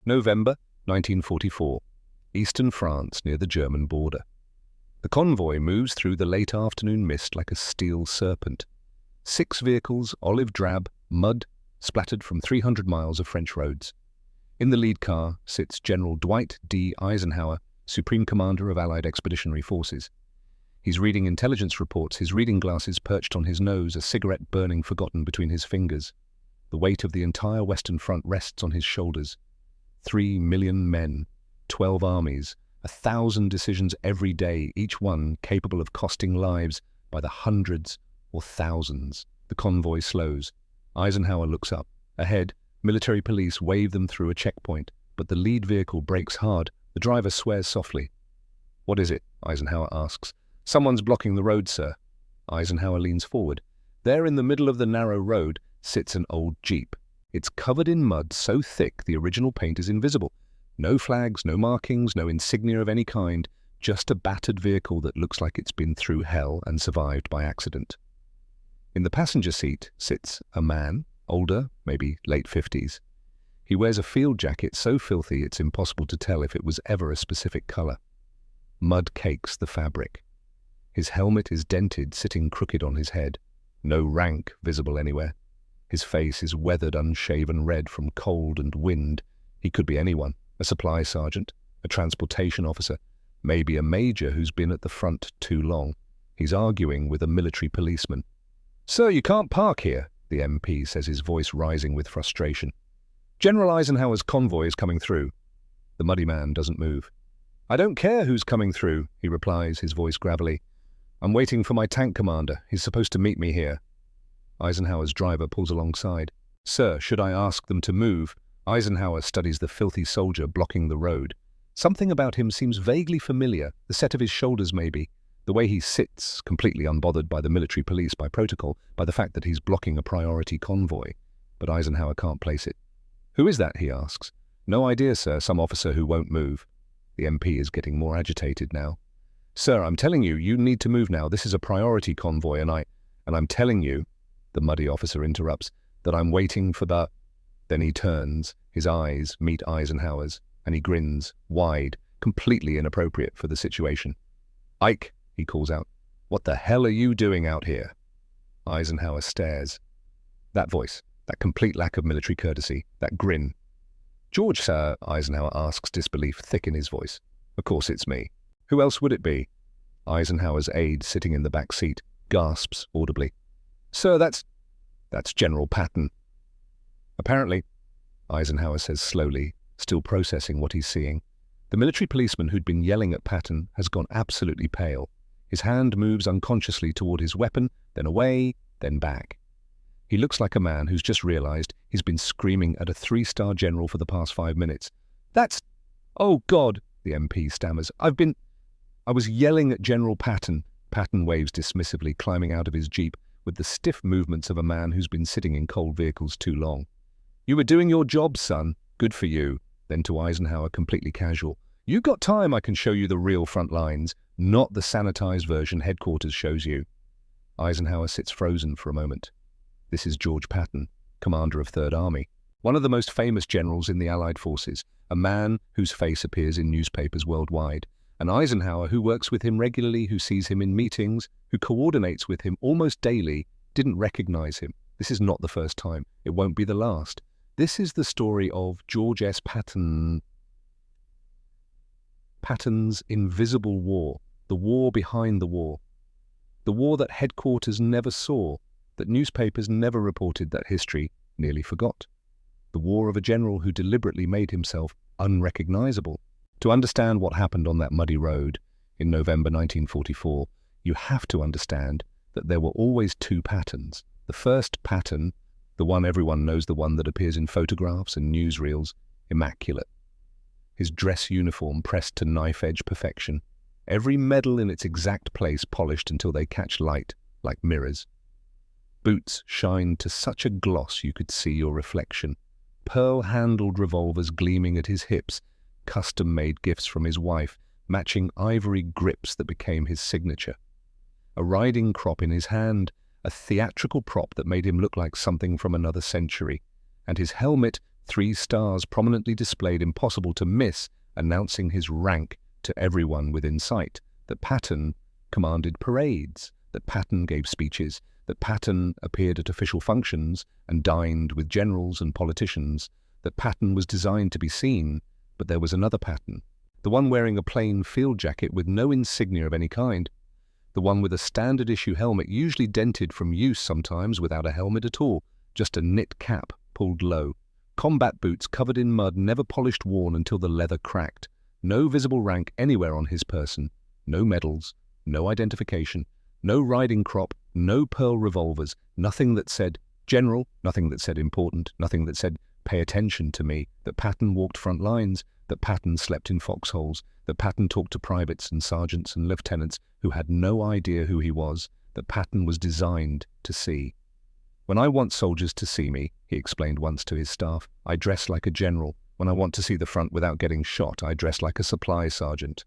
November 1944, eastern France near the German border. The convoy moves through the late afternoon mist like a steel serpent. 6 vehicles, olive drab, mud, splattered from 300 miles of French roads. In the lead car sits General Dwight D. Eisenhower, Supreme Commander of Allied Expeditionary Forces. He's reading intelligence reports, his reading glasses perched on his nose, a cigarette burning forgotten between his fingers. The weight of the entire Western Front rests on his shoulders. 3 million men, 12 armies, 1,000 decisions every day, each one capable of costing lives by the hundreds or thousands. The convoy slows. Eisenhower looks up. Ahead, military police wave them through a checkpoint, but the lead vehicle brakes hard. The driver swears softly. "What is it?" Eisenhower asks. "Someone's blocking the road, sir." Eisenhower leans forward. There in the middle of the narrow road sits an old Jeep. It's covered in mud so thick the original paint is invisible. No flags, no markings, no insignia of any kind, just a battered vehicle that looks like it's been through hell and survived by accident. In the passenger seat sits a man, older, maybe late 50s. He wears a field jacket so filthy it's impossible to tell if it was ever a specific color. Mud cakes the fabric. His helmet is dented, sitting crooked on his head. No rank visible anywhere. His face is weathered, unshaven red from cold and wind. He could be anyone, a supply sergeant, a transportation officer, maybe a major who's been at the front too long. He's arguing with a military policeman. "Sir, you can't park here," the MP says, his voice rising with frustration. "General Eisenhower's convoy is coming through." The muddy man doesn't move. "I don't care who's coming through," he replies, his voice gravelly. "I'm waiting for my tank commander. He's supposed to meet me here." Eisenhower's driver pulls alongside. "Sir, should I ask them to move?" Eisenhower studies the filthy soldier blocking the road. Something about him seems vaguely familiar, the set of his shoulders maybe, the way he sits, completely unbothered by the military police, by protocol, by the fact that he's blocking a priority convoy. But Eisenhower can't place it. "Who is that?" he asks. "No idea, sir, some officer who won't move." The MP is getting more agitated now. "Sir, I'm telling you, you need to move now. This is a priority convoy, and I'm telling you," the muddy officer interrupts, "that I'm waiting for the—" Then he turns, his eyes meet Eisenhower's, and he grins, wide, completely inappropriate for the situation. "Ike," he calls out, "what the hell are you doing out here?" Eisenhower stares. That voice, that complete lack of military courtesy, that grin. "George, sir," Eisenhower asks, disbelief thick in his voice. "Of course it's me. Who else would it be?" Eisenhower's aide, sitting in the back seat, gasps audibly. "Sir, that's General Patton." "Apparently," Eisenhower says slowly, still processing what he's seeing. The military policeman who'd been yelling at Patton has gone absolutely pale. His hand moves unconsciously toward his weapon, then away, then back. He looks like a man who's just realized he's been screaming at a 3-star general for the past 5 minutes. "Oh God," the MP stammers. I was yelling at General Patton." Patton waves dismissively, climbing out of his Jeep with the stiff movements of a man who's been sitting in cold vehicles too long. "You were doing your job, son. Good for you." Then to Eisenhower, completely casual. "You got time, I can show you the real front lines, not the sanitized version headquarters shows you." Eisenhower sits frozen for a moment. This is George Patton, commander of 3rd Army, one of the most famous generals in the Allied forces, a man whose face appears in newspapers worldwide, and Eisenhower, who works with him regularly, who sees him in meetings, who coordinates with him almost daily, didn't recognize him. This is not the first time. It won't be the last. This is the story of George S. Patton. Patton's invisible war, the war behind the war. The war that headquarters never saw, that newspapers never reported, that history nearly forgot. The war of a general who deliberately made himself unrecognizable. To understand what happened on that muddy road in November 1944, you have to understand that there were always 2 Pattons. The first Patton, the one everyone knows, the one that appears in photographs and newsreels, immaculate. His dress uniform pressed to knife-edge perfection. Every medal in its exact place polished until they catch light, like mirrors. Boots shined to such a gloss you could see your reflection. Pearl-handled revolvers gleaming at his hips, custom-made gifts from his wife, matching ivory grips that became his signature. A riding crop in his hand, a theatrical prop that made him look like something from another century, and his helmet 3 stars prominently displayed, impossible to miss, announcing his rank to everyone within sight. That Patton commanded parades, that Patton gave speeches, that Patton appeared at official functions and dined with generals and politicians, that Patton was designed to be seen. But there was another Patton, the one wearing a plain field jacket with no insignia of any kind, the one with a standard-issue helmet, usually dented from use, sometimes without a helmet at all, just a knit cap pulled low, combat boots covered in mud, never polished, worn until the leather cracked, no visible rank anywhere on his person, no medals, no identification, no riding crop, no pearl revolvers, nothing that said general, nothing that said important, nothing that said pay attention to me. That Patton walked front lines, that Patton slept in foxholes, that Patton talked to privates and sergeants and lieutenants who had no idea who he was, that Patton was designed to see. When I want soldiers to see me, he explained once to his staff, I dress like a general. When I want to see the front without getting shot, I dress like a supply sergeant.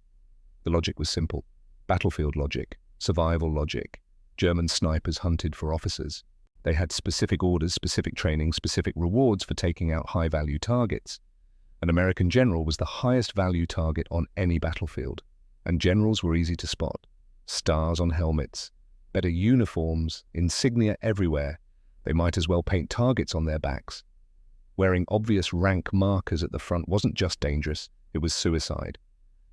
The logic was simple. Battlefield logic, survival logic. German snipers hunted for officers. They had specific orders, specific training, specific rewards for taking out high-value targets. An American general was the highest value target on any battlefield, and generals were easy to spot. Stars on helmets, better uniforms, insignia everywhere. They might as well paint targets on their backs. Wearing obvious rank markers at the front wasn't just dangerous, it was suicide.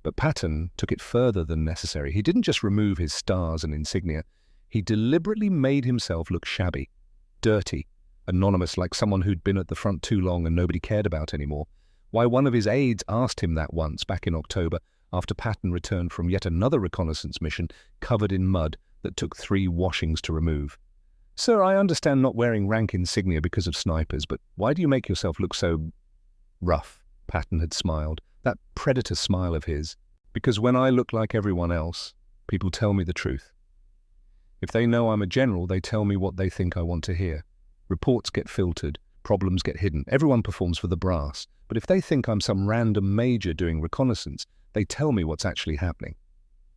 But Patton took it further than necessary. He didn't just remove his stars and insignia, he deliberately made himself look shabby, dirty, anonymous, like someone who'd been at the front too long and nobody cared about anymore. Why, one of his aides asked him that once, back in October, after Patton returned from yet another reconnaissance mission covered in mud that took 3 washings to remove. Sir, I understand not wearing rank insignia because of snipers, but why do you make yourself look so rough? Patton had smiled, that predator smile of his. Because when I look like everyone else, people tell me the truth. If they know I'm a general, they tell me what they think I want to hear. Reports get filtered, problems get hidden, everyone performs for the brass. But if they think I'm some random major doing reconnaissance, they tell me what's actually happening.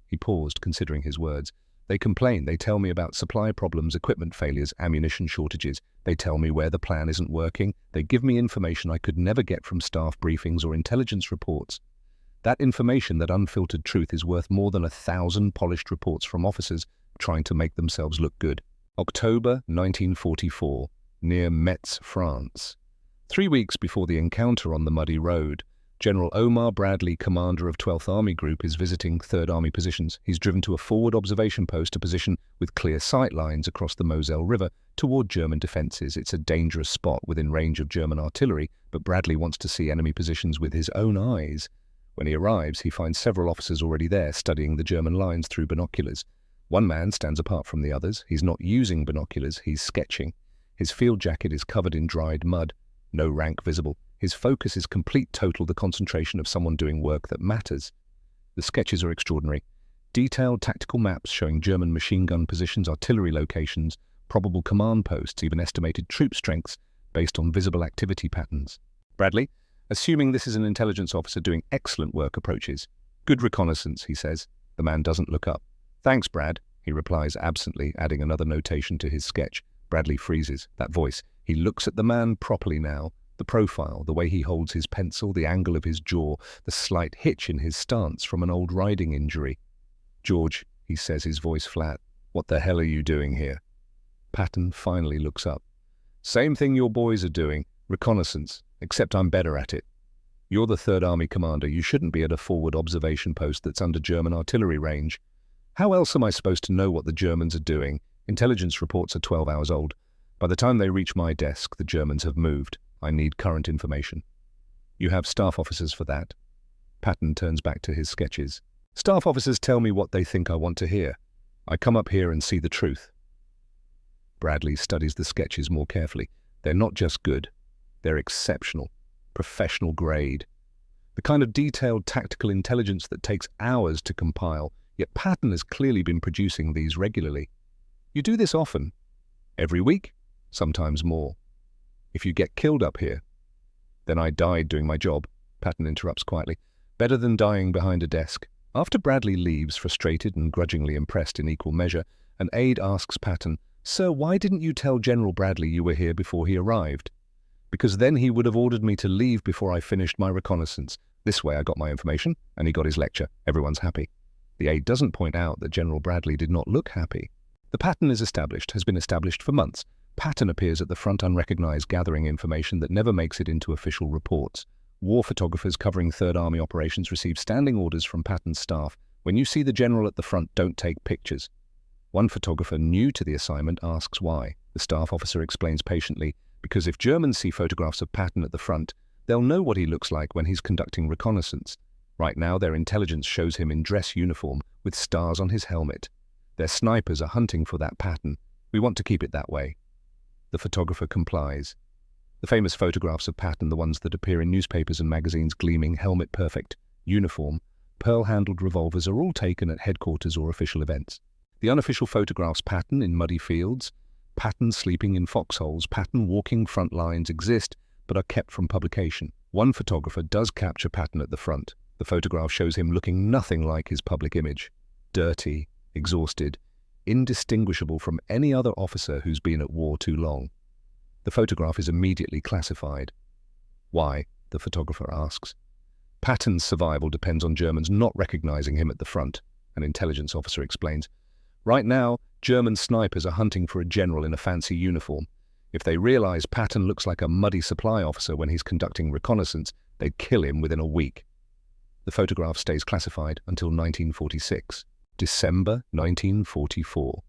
He paused, considering his words. They complain, they tell me about supply problems, equipment failures, ammunition shortages. They tell me where the plan isn't working. They give me information I could never get from staff briefings or intelligence reports. That information, that unfiltered truth, is worth more than 1,000 polished reports from officers trying to make themselves look good. October 1944, near Metz, France. 3 weeks before the encounter on the muddy road, General Omar Bradley, commander of 12th Army Group, is visiting 3rd Army positions. He's driven to a forward observation post, a position with clear sight lines across the Moselle River toward German defenses. It's a dangerous spot within range of German artillery, but Bradley wants to see enemy positions with his own eyes. When he arrives, he finds several officers already there, studying the German lines through binoculars. One man stands apart from the others. He's not using binoculars, he's sketching. His field jacket is covered in dried mud. No rank visible. His focus is complete, total, the concentration of someone doing work that matters. The sketches are extraordinary. Detailed tactical maps showing German machine gun positions, artillery locations, probable command posts, even estimated troop strengths based on visible activity patterns. Bradley, assuming this is an intelligence officer doing excellent work, approaches. Good reconnaissance, he says. The man doesn't look up. Thanks, Brad, he replies absently, adding another notation to his sketch. Bradley freezes. That voice. He looks at the man properly now. The profile, the way he holds his pencil, the angle of his jaw, the slight hitch in his stance from an old riding injury. George, he says, his voice flat. What the hell are you doing here? Patton finally looks up. Same thing your boys are doing. Reconnaissance. Except I'm better at it. You're the 3rd Army commander. You shouldn't be at a forward observation post that's under German artillery range. How else am I supposed to know what the Germans are doing? Intelligence reports are 12 hours old. By the time they reach my desk, the Germans have moved. I need current information. You have staff officers for that? Patton turns back to his sketches. Staff officers tell me what they think I want to hear. I come up here and see the truth. Bradley studies the sketches more carefully. They're not just good. They're exceptional. Professional grade. The kind of detailed tactical intelligence that takes hours to compile, yet Patton has clearly been producing these regularly. You do this often? Every week? Sometimes more. If you get killed up here, then I died doing my job, Patton interrupts quietly. Better than dying behind a desk. After Bradley leaves, frustrated and grudgingly impressed in equal measure, an aide asks Patton, Sir, why didn't you tell General Bradley you were here before he arrived? because then he would have ordered me to leave before I finished my reconnaissance. This way I got my information, and he got his lecture. Everyone's happy. The aide doesn't point out that General Bradley did not look happy. The pattern has been established for months. Patton appears at the front unrecognized, gathering information that never makes it into official reports. War photographers covering Third Army operations receive standing orders from Patton's staff. When you see the general at the front, don't take pictures. One photographer new to the assignment asks why. The staff officer explains patiently, because if Germans see photographs of Patton at the front, they'll know what he looks like when he's conducting reconnaissance. Right now, their intelligence shows him in dress uniform with stars on his helmet. Their snipers are hunting for that Patton. We want to keep it that way. The photographer complies. The famous photographs of Patton, the ones that appear in newspapers and magazines, gleaming, helmet-perfect, uniform, pearl-handled revolvers, are all taken at headquarters or official events. The unofficial photographs Patton in muddy fields, Patton sleeping in foxholes, Patton walking front lines exist, but are kept from publication. One photographer does capture Patton at the front. The photograph shows him looking nothing like his public image. Dirty, exhausted, indistinguishable from any other officer who's been at war too long. The photograph is immediately classified. Why? The photographer asks. Patton's survival depends on Germans not recognizing him at the front, an intelligence officer explains. Right now, German snipers are hunting for a general in a fancy uniform. If they realize Patton looks like a muddy supply officer when he's conducting reconnaissance, they'd kill him within a week. The photograph stays classified until 1946. December 1944.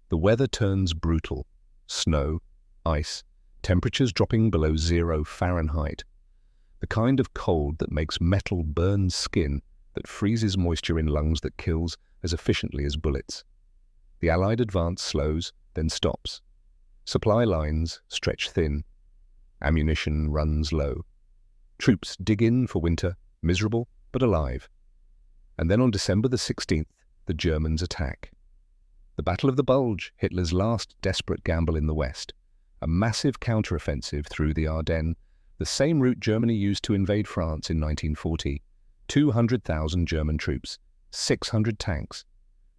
The weather turns brutal. Snow, ice, temperatures dropping below 0 Fahrenheit. The kind of cold that makes metal burn skin, that freezes moisture in lungs, that kills as efficiently as bullets. The Allied advance slows, then stops. Supply lines stretch thin. Ammunition runs low. Troops dig in for winter, miserable but alive. And then on December the 16th, the Germans attack. The Battle of the Bulge, Hitler's last desperate gamble in the West. A massive counteroffensive through the Ardennes, the same route Germany used to invade France in 1940. 200,000 German troops, 600 tanks.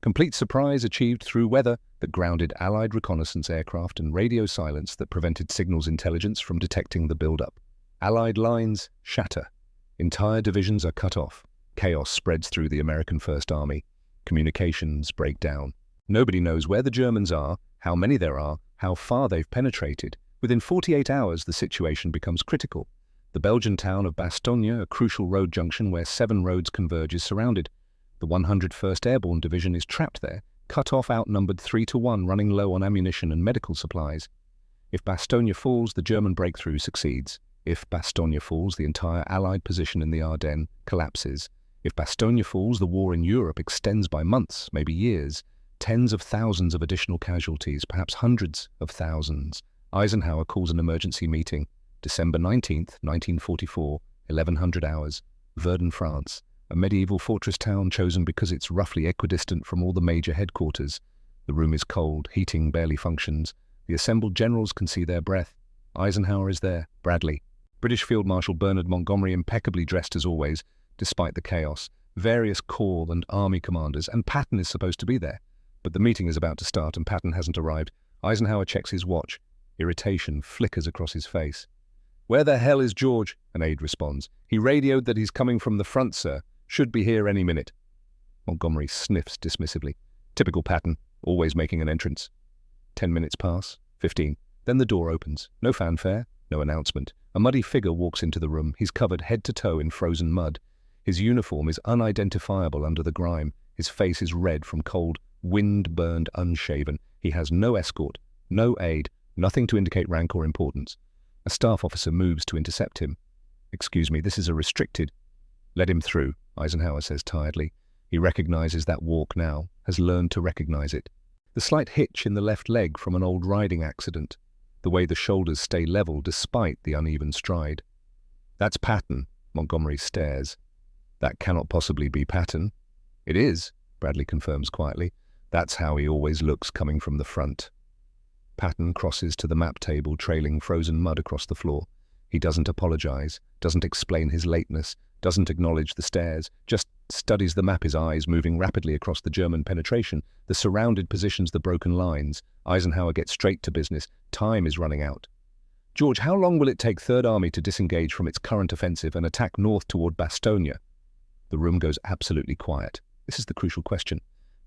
Complete surprise achieved through weather that grounded Allied reconnaissance aircraft and radio silence that prevented signals intelligence from detecting the build-up. Allied lines shatter. Entire divisions are cut off. Chaos spreads through the American First Army. Communications break down. Nobody knows where the Germans are, how many there are, how far they've penetrated. Within 48 hours, the situation becomes critical. The Belgian town of Bastogne, a crucial road junction where 7 roads converge, is surrounded. The 101st Airborne Division is trapped there, cut off, outnumbered 3-1, running low on ammunition and medical supplies. If Bastogne falls, the German breakthrough succeeds. If Bastogne falls, the entire Allied position in the Ardennes collapses. If Bastogne falls, the war in Europe extends by months, maybe years. Tens of thousands of additional casualties, perhaps hundreds of thousands. Eisenhower calls an emergency meeting. December 19th, 1944, 1100 hours. Verdun, France. A medieval fortress town chosen because it's roughly equidistant from all the major headquarters. The room is cold, heating barely functions. The assembled generals can see their breath. Eisenhower is there, Bradley. British Field Marshal Bernard Montgomery, impeccably dressed as always, despite the chaos. Various corps and army commanders, and Patton is supposed to be there. But the meeting is about to start and Patton hasn't arrived. Eisenhower checks his watch. Irritation flickers across his face. "Where the hell is George?" an aide responds. "He radioed that he's coming from the front, sir. Should be here any minute." Montgomery sniffs dismissively. Typical Patton, always making an entrance. 10 minutes pass, 15. Then the door opens. No fanfare, no announcement. A muddy figure walks into the room. He's covered head to toe in frozen mud. His uniform is unidentifiable under the grime. His face is red from cold, wind-burned, unshaven. He has no escort, no aide, nothing to indicate rank or importance. A staff officer moves to intercept him. "Excuse me, this is a restricted." "Let him through," Eisenhower says tiredly. He recognizes that walk now, has learned to recognize it. The slight hitch in the left leg from an old riding accident. The way the shoulders stay level despite the uneven stride. "That's Patton," Montgomery stares. "That cannot possibly be Patton." "It is," Bradley confirms quietly. "That's how he always looks coming from the front." Patton crosses to the map table, trailing frozen mud across the floor. He doesn't apologize, doesn't explain his lateness, doesn't acknowledge the stares, just studies the map, his eyes moving rapidly across the German penetration, the surrounded positions, the broken lines. Eisenhower gets straight to business. Time is running out. George, how long will it take Third Army to disengage from its current offensive and attack north toward Bastogne? The room goes absolutely quiet. This is the crucial question.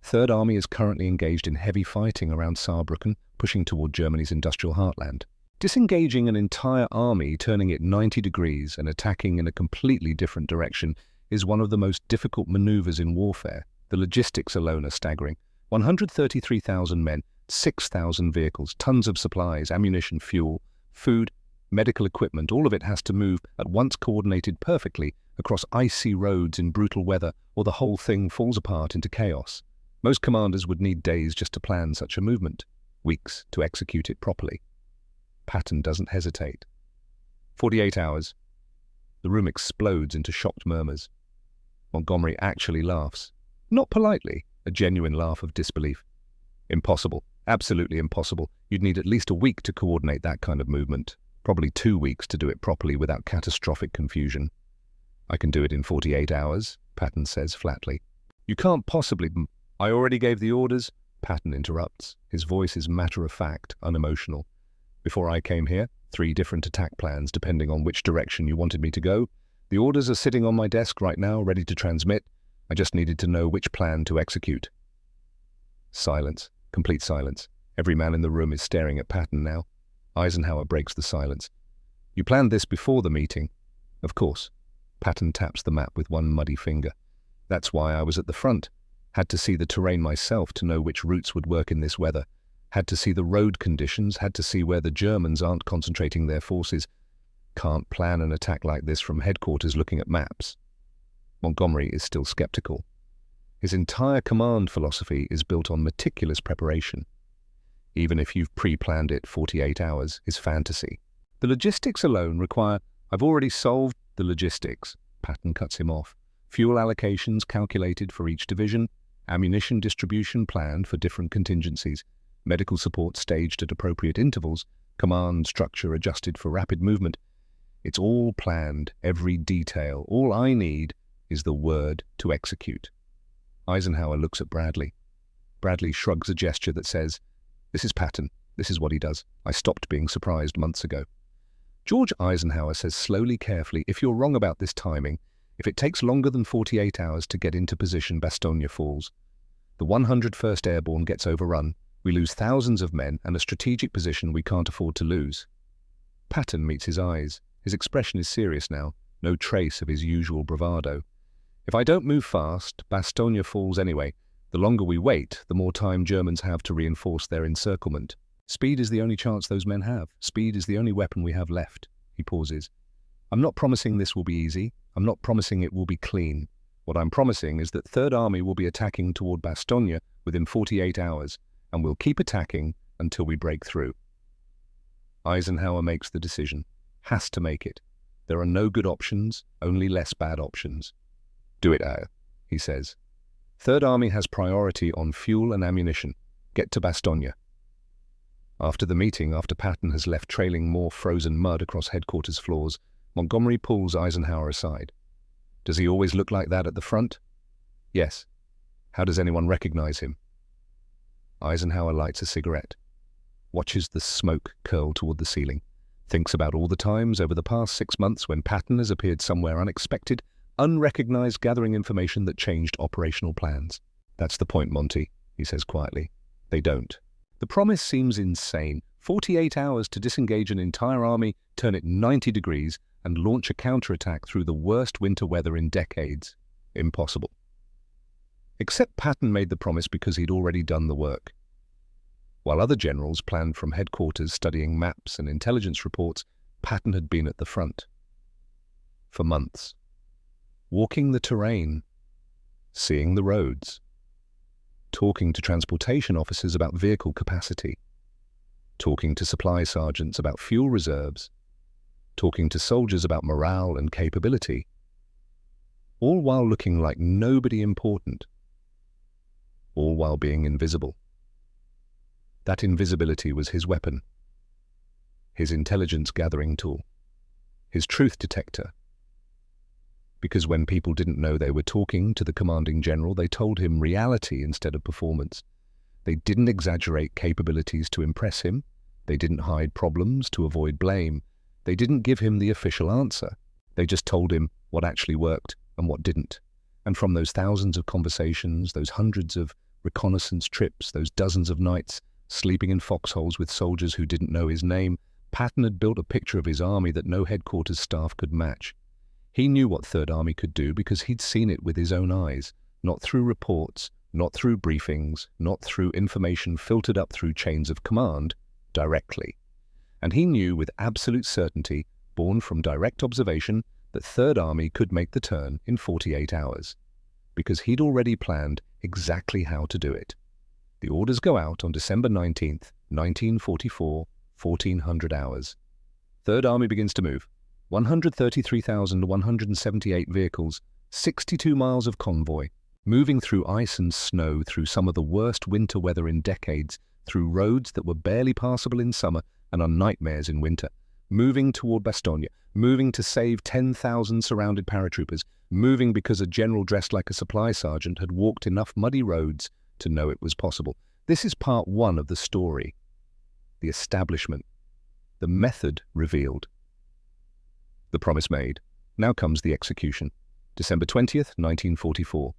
Third Army is currently engaged in heavy fighting around Saarbrücken, pushing toward Germany's industrial heartland. Disengaging an entire army, turning it 90 degrees and attacking in a completely different direction is one of the most difficult maneuvers in warfare. The logistics alone are staggering. 133,000 men, 6,000 vehicles, tons of supplies, ammunition, fuel, food, medical equipment, all of it has to move at once, coordinated perfectly across icy roads in brutal weather, or the whole thing falls apart into chaos. Most commanders would need days just to plan such a movement, weeks to execute it properly. Patton doesn't hesitate. 48 hours. The room explodes into shocked murmurs. Montgomery actually laughs. Not politely, a genuine laugh of disbelief. Impossible. Absolutely impossible. You'd need at least a week to coordinate that kind of movement. Probably 2 weeks to do it properly without catastrophic confusion. I can do it in 48 hours, Patton says flatly. You can't possibly... I already gave the orders, Patton interrupts. His voice is matter-of-fact, unemotional. Before I came here, 3 different attack plans depending on which direction you wanted me to go. The orders are sitting on my desk right now, ready to transmit. I just needed to know which plan to execute. Silence. Complete silence. Every man in the room is staring at Patton now. Eisenhower breaks the silence. You planned this before the meeting? Of course. Patton taps the map with one muddy finger. That's why I was at the front. Had to see the terrain myself to know which routes would work in this weather. Had to see the road conditions, had to see where the Germans aren't concentrating their forces. Can't plan an attack like this from headquarters looking at maps. Montgomery is still skeptical. His entire command philosophy is built on meticulous preparation. Even if you've pre-planned it 48 hours, is fantasy. The logistics alone require... I've already solved the logistics. Patton cuts him off. Fuel allocations calculated for each division, ammunition distribution planned for different contingencies, medical support staged at appropriate intervals, command structure adjusted for rapid movement. It's all planned, every detail. All I need is the word to execute. Eisenhower looks at Bradley. Bradley shrugs a gesture that says, "This is Patton. This is what he does. I stopped being surprised months ago." George Eisenhower says slowly, carefully, "If you're wrong about this timing, if it takes longer than 48 hours to get into position, Bastogne falls. The 101st Airborne gets overrun. We lose thousands of men and a strategic position we can't afford to lose." Patton meets his eyes. His expression is serious now, no trace of his usual bravado. "If I don't move fast, Bastogne falls anyway. The longer we wait, the more time Germans have to reinforce their encirclement. Speed is the only chance those men have. Speed is the only weapon we have left." He pauses. "I'm not promising this will be easy. I'm not promising it will be clean. What I'm promising is that Third Army will be attacking toward Bastogne within 48 hours, and we'll keep attacking until we break through." Eisenhower makes the decision. Has to make it. There are no good options, only less bad options. "Do it, Al," he says. "Third Army has priority on fuel and ammunition. Get to Bastogne." After the meeting, after Patton has left trailing more frozen mud across headquarters floors, Montgomery pulls Eisenhower aside. "Does he always look like that at the front?" "Yes." "How does anyone recognize him?" Eisenhower lights a cigarette, watches the smoke curl toward the ceiling, thinks about all the times over the past 6 months when Patton has appeared somewhere unexpected, unrecognized, gathering information that changed operational plans. "That's the point, Monty," he says quietly. "They don't. The promise seems insane. 48 hours to disengage an entire army, turn it 90 degrees, and launch a counterattack through the worst winter weather in decades. Impossible." Except Patton made the promise because he'd already done the work. While other generals planned from headquarters studying maps and intelligence reports, Patton had been at the front. For months. Walking the terrain, seeing the roads, talking to transportation officers about vehicle capacity, talking to supply sergeants about fuel reserves, talking to soldiers about morale and capability, all while looking like nobody important, all while being invisible. That invisibility was his weapon, his intelligence-gathering tool, his truth detector. Because when people didn't know they were talking to the commanding general, they told him reality instead of performance. They didn't exaggerate capabilities to impress him. They didn't hide problems to avoid blame. They didn't give him the official answer. They just told him what actually worked and what didn't. And from those thousands of conversations, those hundreds of reconnaissance trips, those dozens of nights sleeping in foxholes with soldiers who didn't know his name, Patton had built a picture of his army that no headquarters staff could match. He knew what Third Army could do because he'd seen it with his own eyes, not through reports, not through briefings, not through information filtered up through chains of command, directly. And he knew with absolute certainty, born from direct observation, that Third Army could make the turn in 48 hours, because he'd already planned exactly how to do it. The orders go out on December 19th, 1944, 1400 hours. Third Army begins to move. 133,178 vehicles, 62 miles of convoy, moving through ice and snow, through some of the worst winter weather in decades, through roads that were barely passable in summer and are nightmares in winter, moving toward Bastogne, moving to save 10,000 surrounded paratroopers, moving because a general dressed like a supply sergeant had walked enough muddy roads to know it was possible. This is part one of the story. The establishment. The method revealed. The promise made. Now comes the execution. December 20th, 1944.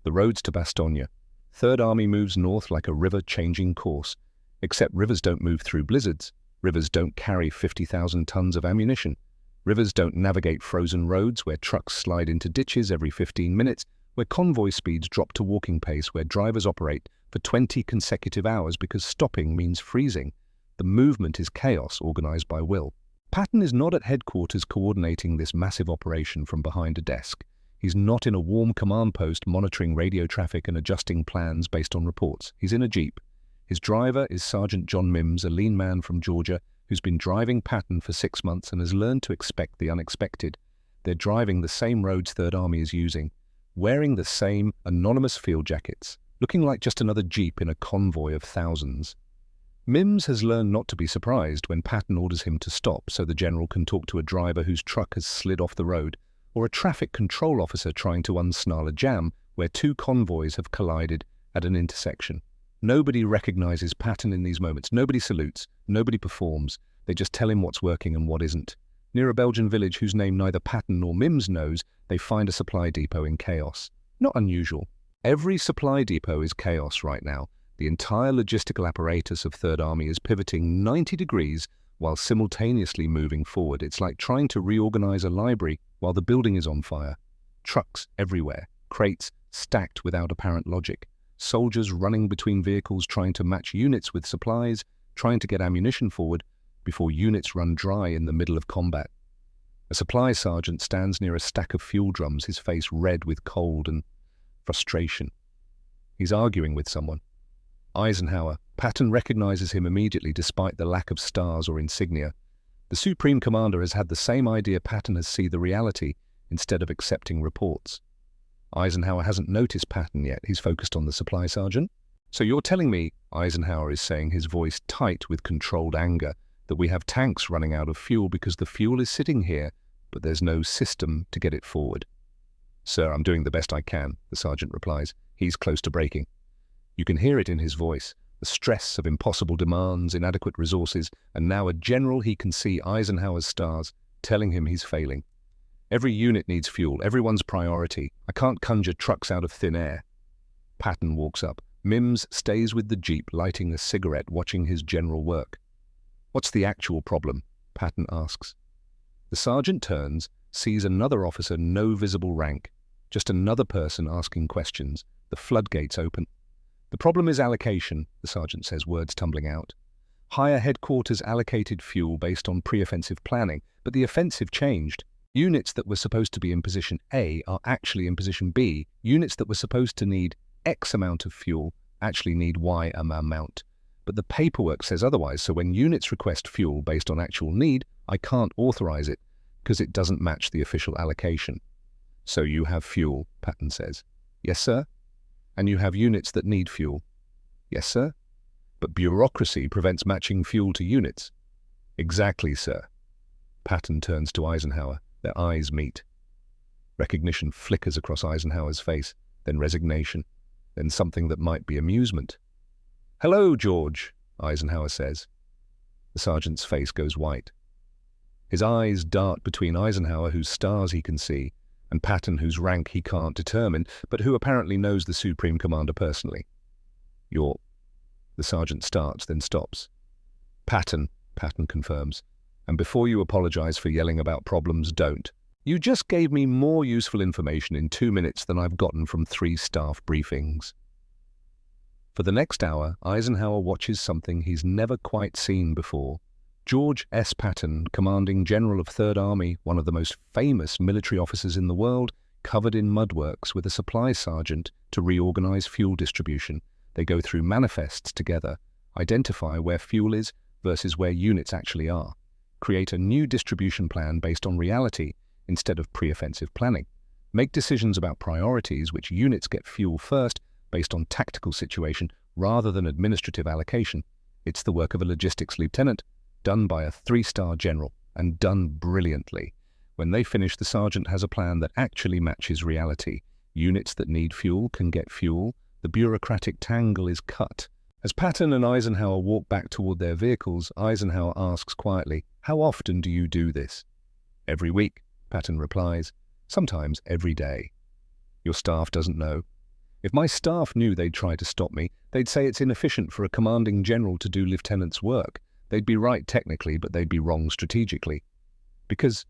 The roads to Bastogne. Third Army moves north like a river changing course. Except rivers don't move through blizzards. Rivers don't carry 50,000 tons of ammunition. Rivers don't navigate frozen roads where trucks slide into ditches every 15 minutes, where convoy speeds drop to walking pace, where drivers operate for 20 consecutive hours because stopping means freezing. The movement is chaos organized by will. Patton is not at headquarters coordinating this massive operation from behind a desk. He's not in a warm command post monitoring radio traffic and adjusting plans based on reports. He's in a jeep. His driver is Sergeant John Mims, a lean man from Georgia who's been driving Patton for 6 months and has learned to expect the unexpected. They're driving the same roads Third Army is using, wearing the same anonymous field jackets, looking like just another jeep in a convoy of thousands. Mims has learned not to be surprised when Patton orders him to stop so the general can talk to a driver whose truck has slid off the road, or a traffic control officer trying to unsnarl a jam where two convoys have collided at an intersection. Nobody recognizes Patton in these moments. Nobody salutes. Nobody performs. They just tell him what's working and what isn't. Near a Belgian village whose name neither Patton nor Mims knows, they find a supply depot in chaos. Not unusual. Every supply depot is chaos right now. The entire logistical apparatus of Third Army is pivoting 90 degrees while simultaneously moving forward. It's like trying to reorganize a library while the building is on fire. Trucks everywhere, crates stacked without apparent logic, soldiers running between vehicles trying to match units with supplies, trying to get ammunition forward before units run dry in the middle of combat. A supply sergeant stands near a stack of fuel drums, his face red with cold and frustration. He's arguing with someone. Eisenhower. Patton recognizes him immediately despite the lack of stars or insignia. The Supreme Commander has had the same idea Patton has seen the reality instead of accepting reports. Eisenhower hasn't noticed Patton yet. He's focused on the supply sergeant. So you're telling me, Eisenhower is saying, his voice tight with controlled anger, that we have tanks running out of fuel because the fuel is sitting here, but there's no system to get it forward. Sir, I'm doing the best I can, the sergeant replies. He's close to breaking. You can hear it in his voice, the stress of impossible demands, inadequate resources, and now a general he can see Eisenhower's stars telling him he's failing. Every unit needs fuel, everyone's priority. I can't conjure trucks out of thin air. Patton walks up. Mims stays with the jeep, lighting a cigarette, watching his general work. What's the actual problem? Patton asks. The sergeant turns, sees another officer, no visible rank, just another person asking questions. The floodgates open. The problem is allocation, the sergeant says, words tumbling out. Higher headquarters allocated fuel based on pre-offensive planning, but the offensive changed. Units that were supposed to be in position A are actually in position B. Units that were supposed to need X amount of fuel actually need Y amount. But the paperwork says otherwise, so when units request fuel based on actual need, I can't authorize it because it doesn't match the official allocation. So you have fuel, Patton says. Yes, sir. And you have units that need fuel. Yes, sir. But bureaucracy prevents matching fuel to units. Exactly, sir. Patton turns to Eisenhower. Their eyes meet. Recognition flickers across Eisenhower's face, then resignation, then something that might be amusement. Hello, George, Eisenhower says. The sergeant's face goes white. His eyes dart between Eisenhower, whose stars he can see, and Patton, whose rank he can't determine, but who apparently knows the Supreme Commander personally. "You're—" The sergeant starts, then stops. "Patton," Patton confirms. "And before you apologize for yelling about problems, don't. You just gave me more useful information in 2 minutes than I've gotten from 3 staff briefings." For the next hour, Eisenhower watches something he's never quite seen before. George S. Patton, commanding general of 3rd Army, one of the most famous military officers in the world, covered in mud, works with a supply sergeant to reorganize fuel distribution. They go through manifests together, identify where fuel is versus where units actually are, create a new distribution plan based on reality instead of pre-offensive planning, make decisions about priorities, which units get fuel first based on tactical situation rather than administrative allocation. It's the work of a logistics lieutenant, done by a 3-star general, and done brilliantly. When they finish, the sergeant has a plan that actually matches reality. Units that need fuel can get fuel. The bureaucratic tangle is cut. As Patton and Eisenhower walk back toward their vehicles, Eisenhower asks quietly, "How often do you do this?" "Every week," Patton replies. "Sometimes every day." "Your staff doesn't know?" "If my staff knew, they'd try to stop me. They'd say it's inefficient for a commanding general to do lieutenant's work. They'd be right technically, but they'd be wrong strategically." "Because—"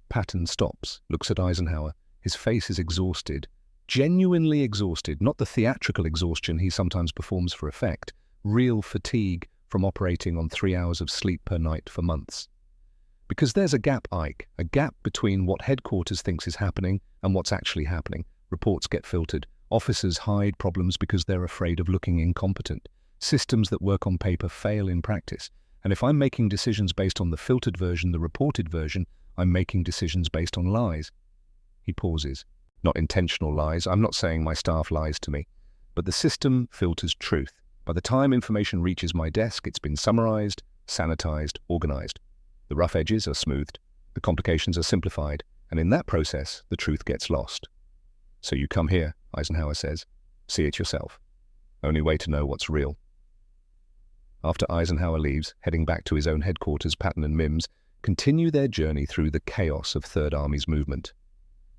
Patton stops, looks at Eisenhower. His face is exhausted. Genuinely exhausted, not the theatrical exhaustion he sometimes performs for effect. Real fatigue from operating on 3 hours of sleep per night for months. "Because there's a gap, Ike, a gap between what headquarters thinks is happening and what's actually happening. Reports get filtered. Officers hide problems because they're afraid of looking incompetent. Systems that work on paper fail in practice. And if I'm making decisions based on the filtered version, the reported version, I'm making decisions based on lies." He pauses. "Not intentional lies. I'm not saying my staff lies to me. But the system filters truth. By the time information reaches my desk, it's been summarized, sanitized, organized. The rough edges are smoothed. The complications are simplified. And in that process, the truth gets lost." "So you come here," Eisenhower says. "See it yourself. Only way to know what's real." After Eisenhower leaves, heading back to his own headquarters, Patton and Mims continue their journey through the chaos of 3rd Army's movement.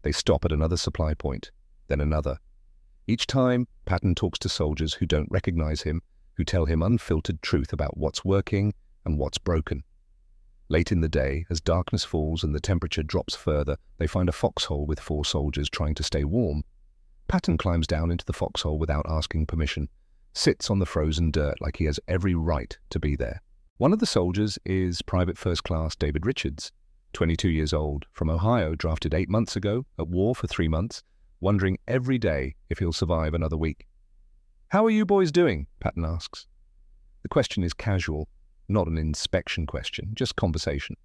They stop at another supply point, then another. Each time, Patton talks to soldiers who don't recognize him, who tell him unfiltered truth about what's working and what's broken. Late in the day, as darkness falls and the temperature drops further, they find a foxhole with 4 soldiers trying to stay warm. Patton climbs down into the foxhole without asking permission, sits on the frozen dirt like he has every right to be there. One of the soldiers is Private First Class David Richards, 22 years old, from Ohio, drafted 8 months ago, at war for 3 months, wondering every day if he'll survive another week. "How are you boys doing?" Patton asks. The question is casual, not an inspection question, just conversation.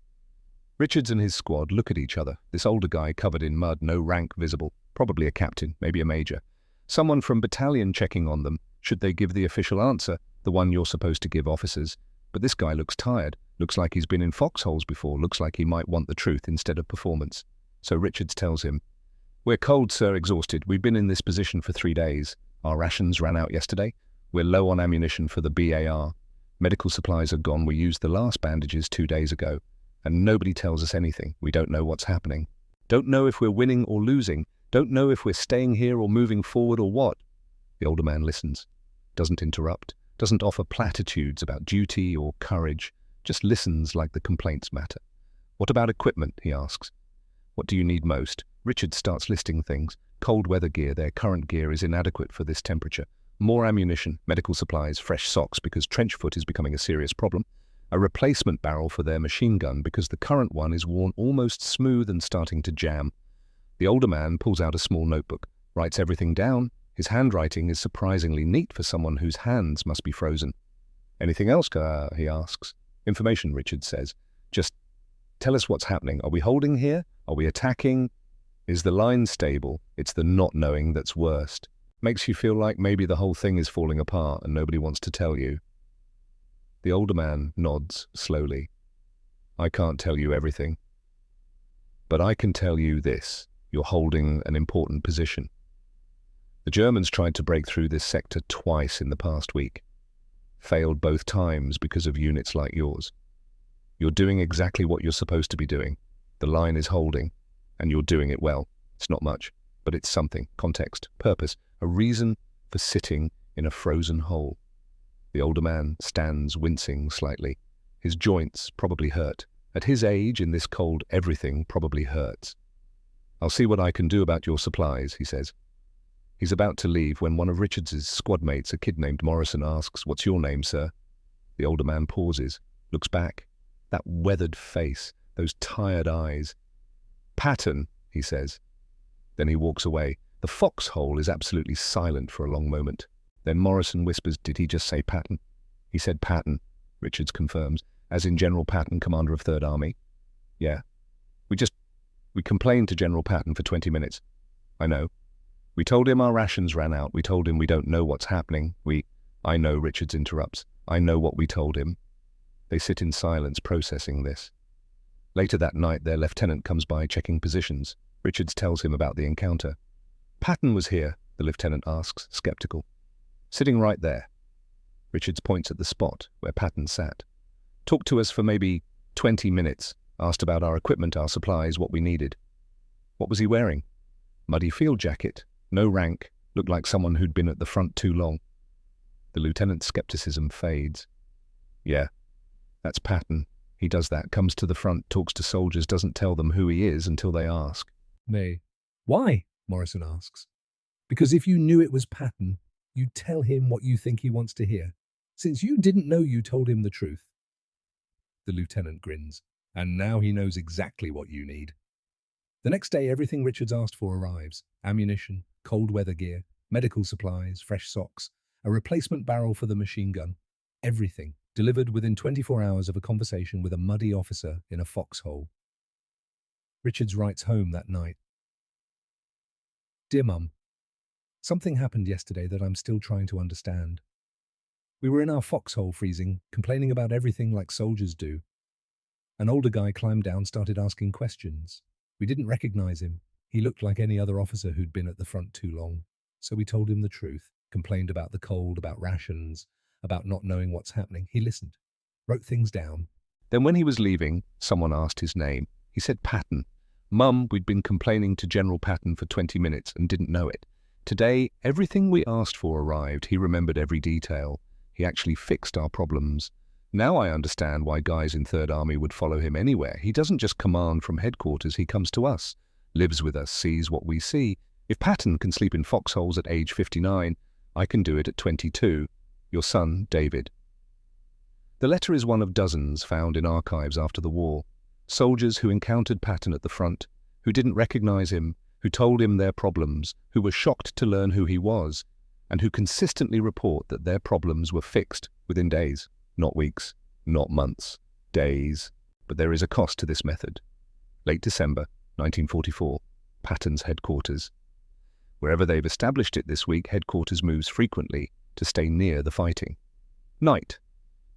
Richards and his squad look at each other, this older guy covered in mud, no rank visible, probably a captain, maybe a major. Someone from battalion checking on them, should they give the official answer, the one you're supposed to give officers. But this guy looks tired, looks like he's been in foxholes before, looks like he might want the truth instead of performance. So Richards tells him, "We're cold, sir, exhausted. We've been in this position for 3 days. Our rations ran out yesterday. We're low on ammunition for the BAR. Medical supplies are gone. We used the last bandages 2 days ago. And nobody tells us anything. We don't know what's happening. Don't know if we're winning or losing. Don't know if we're staying here or moving forward or what." The older man listens, doesn't interrupt, doesn't offer platitudes about duty or courage, just listens like the complaints matter. "What about equipment?" he asks. "What do you need most?" Richard starts listing things. Cold weather gear, their current gear is inadequate for this temperature. More ammunition, medical supplies, fresh socks because trench foot is becoming a serious problem. A replacement barrel for their machine gun because the current one is worn almost smooth and starting to jam. The older man pulls out a small notebook, writes everything down. His handwriting is surprisingly neat for someone whose hands must be frozen. "Anything else, he asks. "Information," Richard says. "Just tell us what's happening. Are we holding here? Are we attacking? Is the line stable? It's the not knowing that's worst. Makes you feel like maybe the whole thing is falling apart and nobody wants to tell you." The older man nods slowly. "I can't tell you everything. But I can tell you this. You're holding an important position. The Germans tried to break through this sector twice in the past week. Failed both times because of units like yours. You're doing exactly what you're supposed to be doing. The line is holding, and you're doing it well. It's not much, but it's something. Context, purpose, a reason for sitting in a frozen hole. The older man stands wincing slightly. His joints probably hurt. At his age, in this cold, everything probably hurts. "I'll see what I can do about your supplies," he says. He's about to leave when one of Richards's squad mates, a kid named Morrison, asks, "What's your name, sir?" The older man pauses, looks back. That weathered face, those tired eyes. "Patton," he says. Then he walks away. The foxhole is absolutely silent for a long moment. Then Morrison whispers, "Did he just say Patton?" "He said Patton," Richards confirms. "As in General Patton, commander of 3rd Army?" "Yeah. We complained to General Patton for 20 minutes. I know. We told him our rations ran out. We told him we don't know what's happening. I know," Richards interrupts. "I know what we told him." They sit in silence, processing this. Later that night, their lieutenant comes by checking positions. Richards tells him about the encounter. "Patton was here," the lieutenant asks, skeptical. "Sitting right there." Richards points at the spot where Patton sat. "Talked to us for maybe 20 minutes, asked about our equipment, our supplies, what we needed." "What was he wearing?" "Muddy field jacket, no rank, looked like someone who'd been at the front too long." The lieutenant's skepticism fades. "Yeah, that's Patton. He does that, comes to the front, talks to soldiers, doesn't tell them who he is until they ask." Why? Morrison asks. "Because if you knew it was Patton, you'd tell him what you think he wants to hear. Since you didn't know, you told him the truth." The lieutenant grins. "And now he knows exactly what you need." The next day, everything Richards asked for arrives. Ammunition, cold weather gear, medical supplies, fresh socks, a replacement barrel for the machine gun. Everything delivered within 24 hours of a conversation with a muddy officer in a foxhole. Richards writes home that night. "Dear Mum, something happened yesterday that I'm still trying to understand. We were in our foxhole freezing, complaining about everything like soldiers do. An older guy climbed down, started asking questions. We didn't recognize him. He looked like any other officer who'd been at the front too long. So we told him the truth, complained about the cold, about rations, about not knowing what's happening. He listened, wrote things down." Then when he was leaving, someone asked his name. He said Patton. "Mum, we'd been complaining to General Patton for 20 minutes and didn't know it. Today, everything we asked for arrived. He remembered every detail. He actually fixed our problems. Now I understand why guys in 3rd Army would follow him anywhere. He doesn't just command from headquarters, he comes to us, lives with us, sees what we see. If Patton can sleep in foxholes at age 59, I can do it at 22. Your son, David." The letter is one of dozens found in archives after the war. Soldiers who encountered Patton at the front, who didn't recognize him, who told him their problems, who were shocked to learn who he was, and who consistently report that their problems were fixed within days. Not weeks, not months, days. But there is a cost to this method. Late December 1944, Patton's headquarters. Wherever they've established it this week, headquarters moves frequently to stay near the fighting. Night.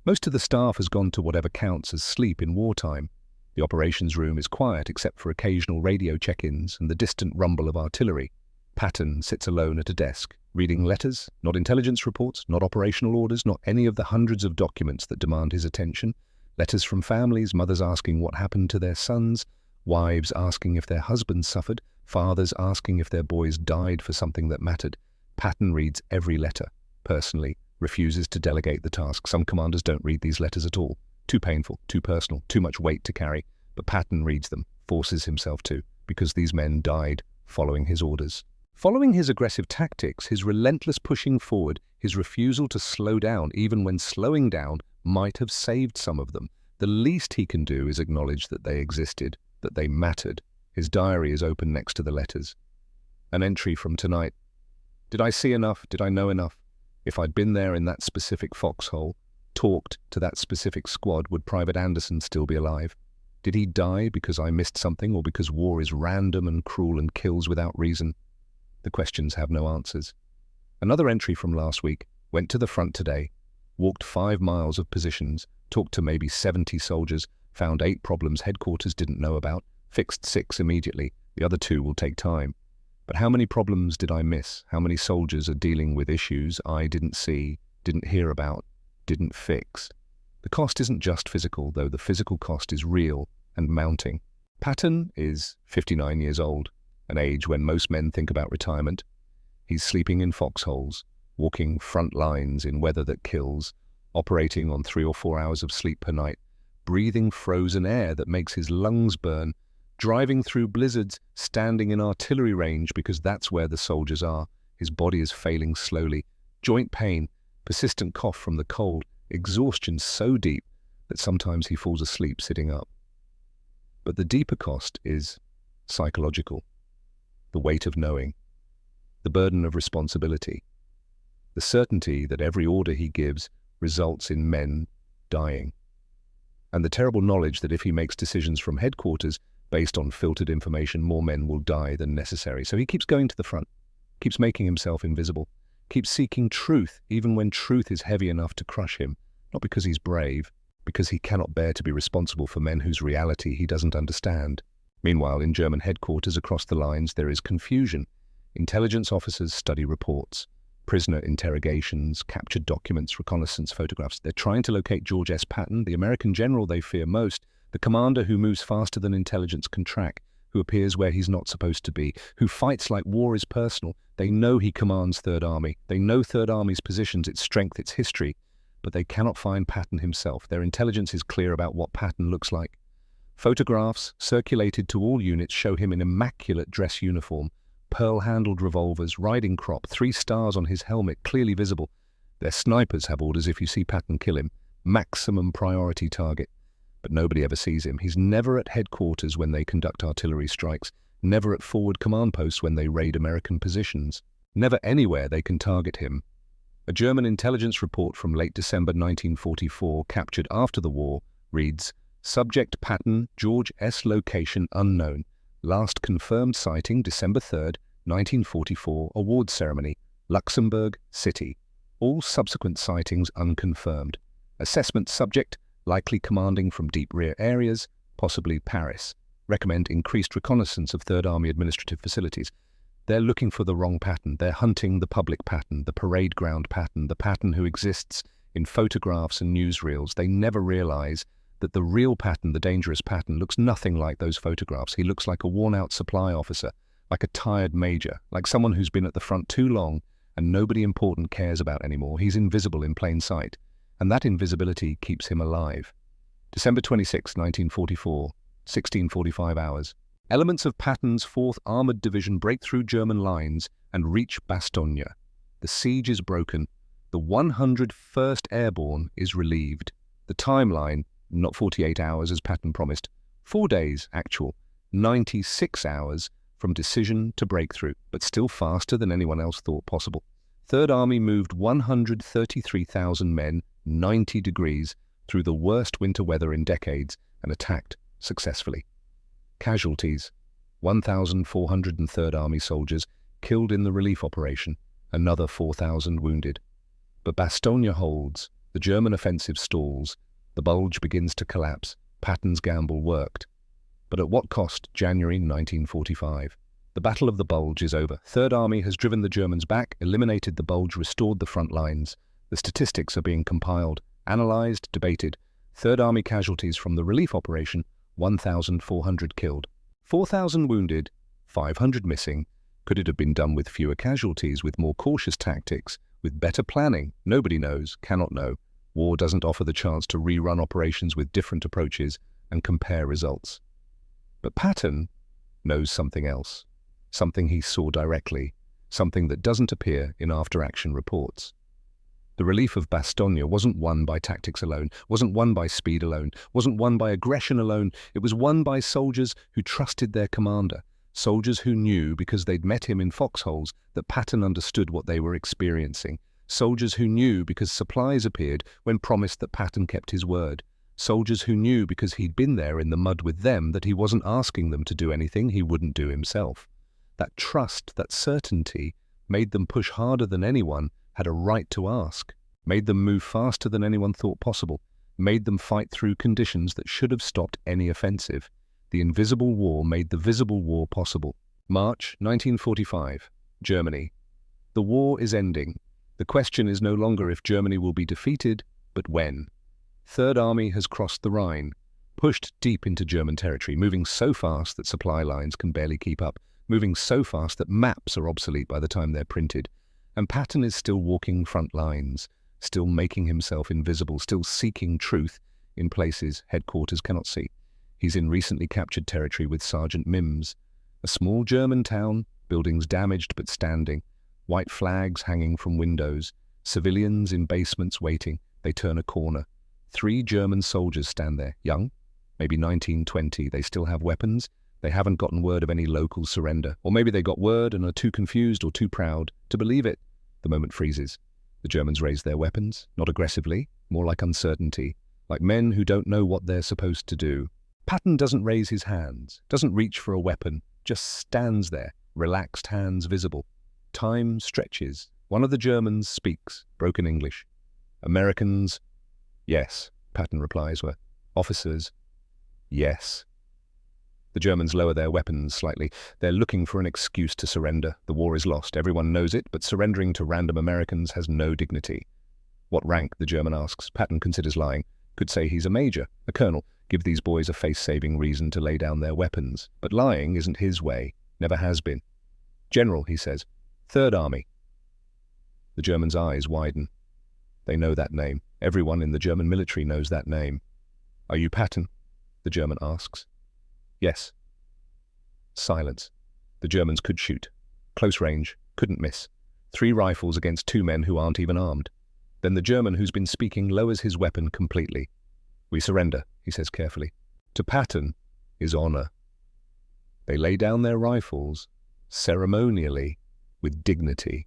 Most of the staff has gone to whatever counts as sleep in wartime. The operations room is quiet except for occasional radio check-ins and the distant rumble of artillery. Patton sits alone at a desk, reading letters, not intelligence reports, not operational orders, not any of the hundreds of documents that demand his attention. Letters from families, mothers asking what happened to their sons, wives asking if their husbands suffered, fathers asking if their boys died for something that mattered. Patton reads every letter, personally, refuses to delegate the task. Some commanders don't read these letters at all. Too painful, too personal, too much weight to carry. But Patton reads them, forces himself to, because these men died following his orders. Following his aggressive tactics, his relentless pushing forward, his refusal to slow down, even when slowing down might have saved some of them, the least he can do is acknowledge that they existed, that they mattered. His diary is open next to the letters. An entry from tonight. "Did I see enough? Did I know enough? If I'd been there in that specific foxhole, talked to that specific squad, would Private Anderson still be alive? Did he die because I missed something or because war is random and cruel and kills without reason?" The questions have no answers. Another entry from last week. "Went to the front today, walked 5 miles of positions, talked to maybe 70 soldiers, found 8 problems headquarters didn't know about, fixed 6 immediately. The other 2 will take time. But how many problems did I miss? How many soldiers are dealing with issues I didn't see, didn't hear about, didn't fix?" The cost isn't just physical, though the physical cost is real and mounting. Patton is 59 years old, an age when most men think about retirement. He's sleeping in foxholes, walking front lines in weather that kills, operating on 3 or 4 hours of sleep per night, breathing frozen air that makes his lungs burn, driving through blizzards, standing in artillery range because that's where the soldiers are. His body is failing slowly, joint pain, persistent cough from the cold, exhaustion so deep that sometimes he falls asleep sitting up. But the deeper cost is psychological. The weight of knowing, the burden of responsibility, the certainty that every order he gives results in men dying, and the terrible knowledge that if he makes decisions from headquarters based on filtered information, more men will die than necessary. So he keeps going to the front, keeps making himself invisible, keeps seeking truth even when truth is heavy enough to crush him, not because he's brave, because he cannot bear to be responsible for men whose reality he doesn't understand. Meanwhile, in German headquarters across the lines, there is confusion. Intelligence officers study reports, prisoner interrogations, captured documents, reconnaissance photographs. They're trying to locate George S. Patton, the American general they fear most, the commander who moves faster than intelligence can track, who appears where he's not supposed to be, who fights like war is personal. They know he commands Third Army. They know Third Army's positions, its strength, its history, but they cannot find Patton himself. Their intelligence is clear about what Patton looks like. Photographs circulated to all units show him in immaculate dress uniform, pearl-handled revolvers, riding crop, 3 stars on his helmet, clearly visible. Their snipers have orders: if you see Patton, kill him. Maximum priority target. But nobody ever sees him. He's never at headquarters when they conduct artillery strikes, never at forward command posts when they raid American positions, never anywhere they can target him. A German intelligence report from late December 1944, captured after the war, reads, "Subject Patton, George S. Location unknown. Last confirmed sighting December 3rd, 1944, award ceremony, Luxembourg City. All subsequent sightings unconfirmed. Assessment subject, likely commanding from deep rear areas, possibly Paris. Recommend increased reconnaissance of Third Army administrative facilities." They're looking for the wrong Patton. They're hunting the public Patton, the parade ground Patton, the Patton who exists in photographs and newsreels. They never realize that the real Patton, the dangerous Patton, looks nothing like those photographs. He looks like a worn-out supply officer, like a tired major, like someone who's been at the front too long and nobody important cares about anymore. He's invisible in plain sight, and that invisibility keeps him alive. December 26, 1944, 16:45 hours. Elements of Patton's 4th Armored Division break through German lines and reach Bastogne. The siege is broken. The 101st Airborne is relieved. The timeline, not 48 hours as Patton promised, 4 days actual, 96 hours from decision to breakthrough, but still faster than anyone else thought possible. Third Army moved 133,000 men, 90 degrees, through the worst winter weather in decades and attacked successfully. Casualties: 1,403rd Army soldiers killed in the relief operation, another 4,000 wounded. But Bastogne holds, the German offensive stalls, the Bulge begins to collapse. Patton's gamble worked. But at what cost? January 1945. The Battle of the Bulge is over. Third Army has driven the Germans back, eliminated the Bulge, restored the front lines. The statistics are being compiled, analyzed, debated. Third Army casualties from the relief operation: 1,400 killed, 4,000 wounded, 500 missing. Could it have been done with fewer casualties, with more cautious tactics, with better planning? Nobody knows, cannot know. War doesn't offer the chance to rerun operations with different approaches and compare results. But Patton knows something else, something he saw directly, something that doesn't appear in after-action reports. The relief of Bastogne wasn't won by tactics alone, wasn't won by speed alone, wasn't won by aggression alone. It was won by soldiers who trusted their commander, soldiers who knew, because they'd met him in foxholes, that Patton understood what they were experiencing, soldiers who knew because supplies appeared when promised that Patton kept his word, soldiers who knew because he'd been there in the mud with them that he wasn't asking them to do anything he wouldn't do himself. That trust, that certainty, made them push harder than anyone had a right to ask, made them move faster than anyone thought possible, made them fight through conditions that should have stopped any offensive. The invisible war made the visible war possible. March 1945, Germany. The war is ending. The question is no longer if Germany will be defeated, but when. Third Army has crossed the Rhine, pushed deep into German territory, moving so fast that supply lines can barely keep up, moving so fast that maps are obsolete by the time they're printed. And Patton is still walking front lines, still making himself invisible, still seeking truth in places headquarters cannot see. He's in recently captured territory with Sergeant Mims, a small German town, buildings damaged but standing, white flags hanging from windows, civilians in basements waiting. They turn a corner. 3 German soldiers stand there, young, maybe 19, 20. They still have weapons. They haven't gotten word of any local surrender. Or maybe they got word and are too confused or too proud to believe it. The moment freezes. The Germans raise their weapons, not aggressively, more like uncertainty, like men who don't know what they're supposed to do. Patton doesn't raise his hands, doesn't reach for a weapon, just stands there, relaxed hands visible. Time stretches. One of the Germans speaks, broken English. Americans, yes, Patton replies. Were officers, yes. The Germans lower their weapons slightly. They're looking for an excuse to surrender. The war is lost. Everyone knows it, but surrendering to random Americans has no dignity. What rank, the German asks. Patton considers lying. Could say he's a major, a colonel. Give these boys a face-saving reason to lay down their weapons. But lying isn't his way. Never has been. General, he says. Third Army. The Germans' eyes widen. They know that name. Everyone in the German military knows that name. Are you Patton? The German asks. Yes. Silence. The Germans could shoot. Close range. Couldn't miss. 3 rifles against 2 men who aren't even armed. Then the German who's been speaking lowers his weapon completely. We surrender, he says carefully. To Patton is honor. They lay down their rifles, ceremonially, with dignity.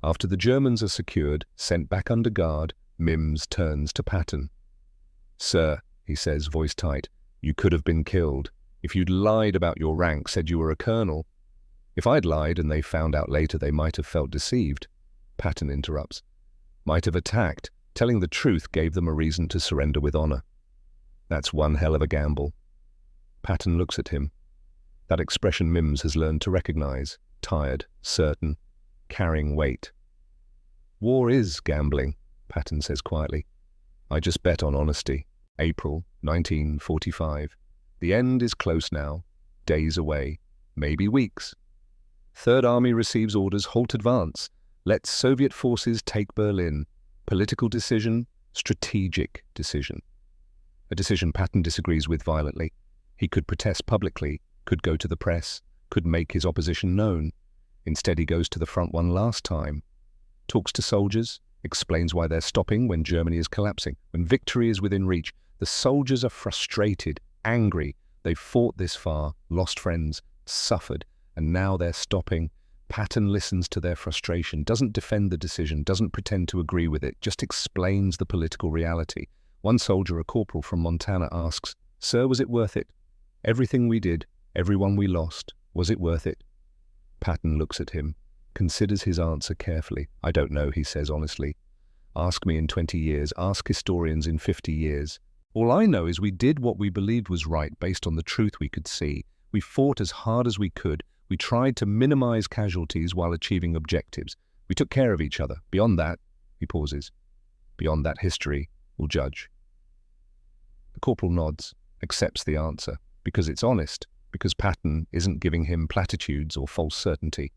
After the Germans are secured, sent back under guard, Mims turns to Patton. Sir, he says, voice tight, you could have been killed. If you'd lied about your rank, said you were a colonel. If I'd lied and they found out later, they might have felt deceived. Patton interrupts. Might have attacked. Telling the truth gave them a reason to surrender with honor. That's one hell of a gamble. Patton looks at him. That expression Mims has learned to recognize. Tired, certain, carrying weight. War is gambling, Patton says quietly. I just bet on honesty. April 1945. The end is close now. Days away. Maybe weeks. Third Army receives orders, halt advance. Let Soviet forces take Berlin. Political decision, strategic decision. A decision Patton disagrees with violently. He could protest publicly, could go to the press, could make his opposition known. Instead he goes to the front one last time. Talks to soldiers, explains why they're stopping when Germany is collapsing. When victory is within reach, the soldiers are frustrated, angry. They've fought this far, lost friends, suffered, and now they're stopping. Patton listens to their frustration, doesn't defend the decision, doesn't pretend to agree with it, just explains the political reality. One soldier, a corporal from Montana, asks, Sir, was it worth it? Everything we did, everyone we lost, was it worth it? Patton looks at him, considers his answer carefully. I don't know, he says honestly. Ask me in 20 years, ask historians in 50 years. All I know is we did what we believed was right based on the truth we could see. We fought as hard as we could. We tried to minimize casualties while achieving objectives. We took care of each other. Beyond that, he pauses. Beyond that, history will judge. The corporal nods, accepts the answer, because it's honest, because Patton isn't giving him platitudes or false certainty.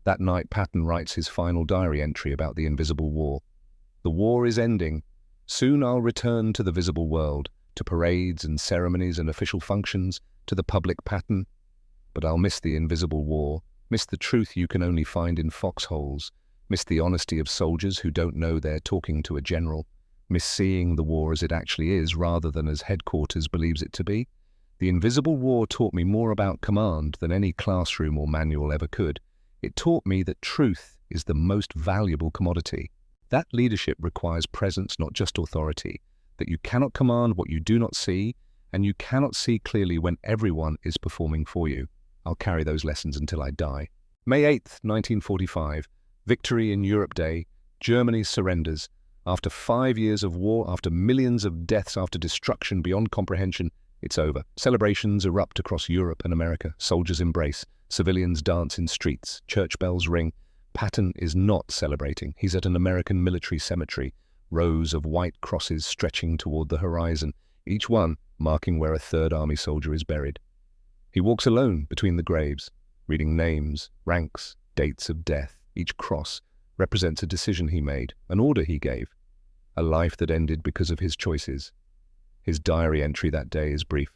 That night, Patton writes his final diary entry about the invisible war. The war is ending. Soon I'll return to the visible world, to parades and ceremonies and official functions, to the public Patton. But I'll miss the invisible war, miss the truth you can only find in foxholes, miss the honesty of soldiers who don't know they're talking to a general, miss seeing the war as it actually is rather than as headquarters believes it to be. The invisible war taught me more about command than any classroom or manual ever could. It taught me that truth is the most valuable commodity. That leadership requires presence, not just authority, that you cannot command what you do not see, and you cannot see clearly when everyone is performing for you. I'll carry those lessons until I die. May 8th, 1945, Victory in Europe Day, Germany surrenders. After 5 years of war, after millions of deaths, after destruction beyond comprehension, it's over. Celebrations erupt across Europe and America. Soldiers embrace. Civilians dance in streets. Church bells ring. Patton is not celebrating. He's at an American military cemetery, rows of white crosses stretching toward the horizon, each one marking where a Third Army soldier is buried. He walks alone between the graves, reading names, ranks, dates of death. Each cross represents a decision he made, an order he gave, a life that ended because of his choices. His diary entry that day is brief.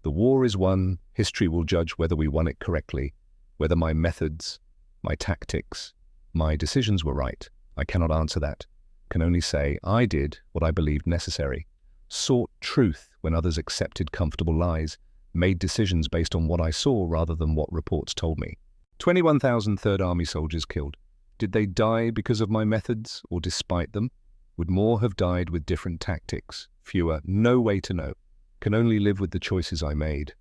The war is won. History will judge whether we won it correctly, whether my methods, my tactics, my decisions were right. I cannot answer that. Can only say I did what I believed necessary, sought truth when others accepted comfortable lies, made decisions based on what I saw rather than what reports told me. 21,000 Third Army soldiers killed. Did they die because of my methods or despite them? Would more have died with different tactics? Fewer? No way to know. Can only live with the choices I made.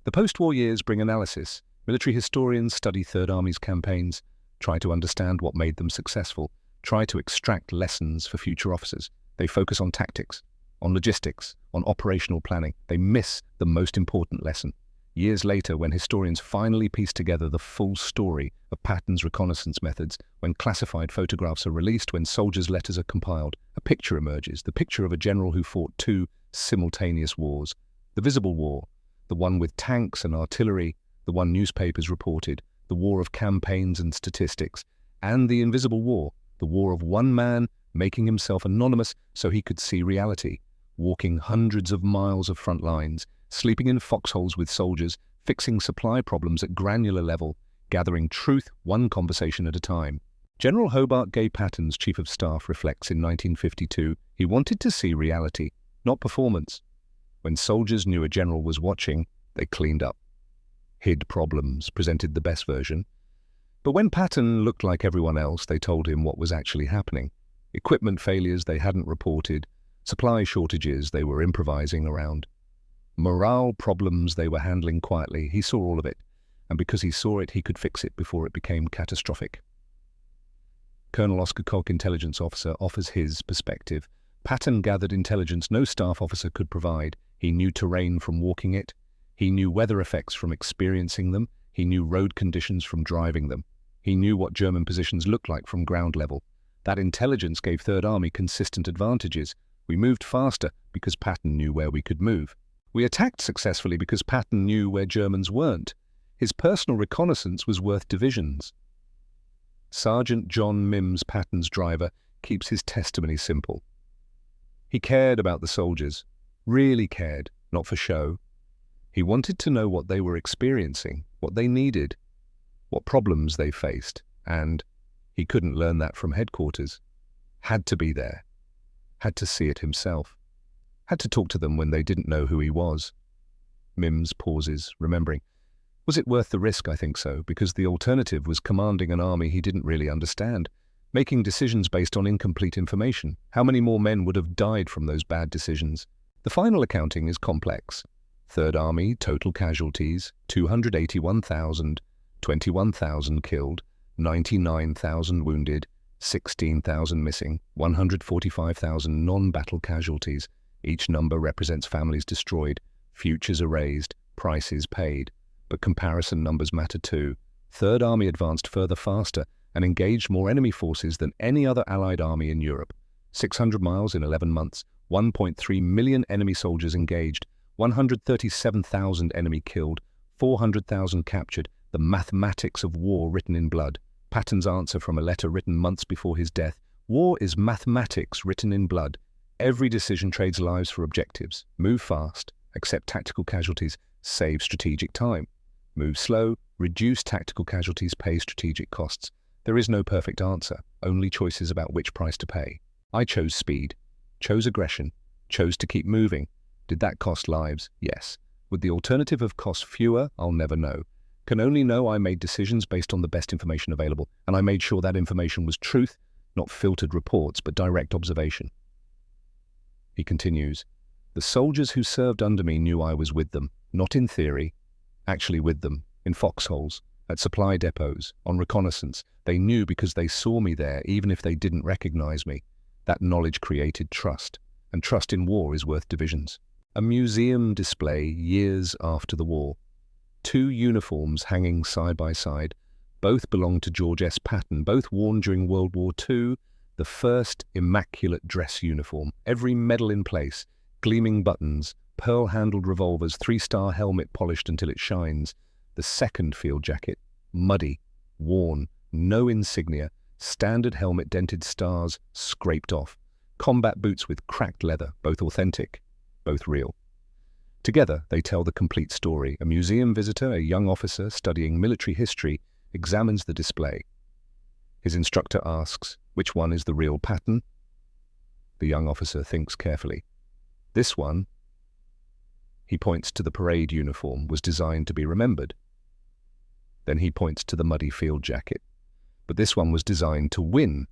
The post-war years bring analysis. Military historians study Third Army's campaigns, try to understand what made them successful, try to extract lessons for future officers. They focus on tactics, on logistics, on operational planning. They miss the most important lesson. Years later, when historians finally piece together the full story of Patton's reconnaissance methods, when classified photographs are released, when soldiers' letters are compiled, a picture emerges, the picture of a general who fought two simultaneous wars. The visible war, the one with tanks and artillery, the one newspapers reported, the war of campaigns and statistics, and the invisible war, the war of one man making himself anonymous so he could see reality, walking hundreds of miles of front lines, sleeping in foxholes with soldiers, fixing supply problems at granular level, gathering truth one conversation at a time. General Hobart Gay Patton's Chief of Staff reflects in 1952, he wanted to see reality, not performance. When soldiers knew a general was watching, they cleaned up, hid problems, presented the best version. But when Patton looked like everyone else, they told him what was actually happening. Equipment failures they hadn't reported, supply shortages they were improvising around, morale problems they were handling quietly. He saw all of it, and because he saw it, he could fix it before it became catastrophic. Colonel Oscar Koch, intelligence officer, offers his perspective. Patton gathered intelligence no staff officer could provide. He knew terrain from walking it. He knew weather effects from experiencing them. He knew road conditions from driving them. He knew what German positions looked like from ground level. That intelligence gave Third Army consistent advantages. We moved faster because Patton knew where we could move. We attacked successfully because Patton knew where Germans weren't. His personal reconnaissance was worth divisions. Sergeant John Mims, Patton's driver, keeps his testimony simple. He cared about the soldiers, really cared, not for show. He wanted to know what they were experiencing, what they needed, what problems they faced, and he couldn't learn that from headquarters. Had to be there, had to see it himself. Had to talk to them when they didn't know who he was. Mims pauses, remembering. Was it worth the risk? I think so, because the alternative was commanding an army he didn't really understand, making decisions based on incomplete information. How many more men would have died from those bad decisions? The final accounting is complex. Third Army, total casualties, 281,000, 21,000 killed, 99,000 wounded, 16,000 missing, 145,000 non-battle casualties. Each number represents families destroyed, futures erased, prices paid. But comparison numbers matter too. Third Army advanced further faster and engaged more enemy forces than any other Allied army in Europe. 600 miles in 11 months, 1.3 million enemy soldiers engaged, 137,000 enemy killed, 400,000 captured, the mathematics of war written in blood. Patton's answer from a letter written months before his death: war is mathematics written in blood. Every decision trades lives for objectives. Move fast, accept tactical casualties, save strategic time. Move slow, reduce tactical casualties, pay strategic costs. There is no perfect answer, only choices about which price to pay. I chose speed, chose aggression, chose to keep moving. Did that cost lives? Yes. Would the alternative have cost fewer? I'll never know. Can only know I made decisions based on the best information available, and I made sure that information was truth, not filtered reports, but direct observation. He continues, the soldiers who served under me knew I was with them, not in theory, actually with them, in foxholes, at supply depots, on reconnaissance. They knew because they saw me there, even if they didn't recognize me. That knowledge created trust, and trust in war is worth divisions. A museum display years after the war. 2 uniforms hanging side by side. Both belong to George S. Patton, both worn during World War II, The first immaculate dress uniform, every medal in place, gleaming buttons, pearl-handled revolvers, three-star helmet polished until it shines. The second field jacket, muddy, worn, no insignia, standard helmet dented stars scraped off, combat boots with cracked leather, both authentic, both real. Together, they tell the complete story. A museum visitor, a young officer studying military history, examines the display. His instructor asks, which one is the real Patton? The young officer thinks carefully. This one, he points to the parade uniform, was designed to be remembered. Then he points to the muddy field jacket. But this one was designed to win.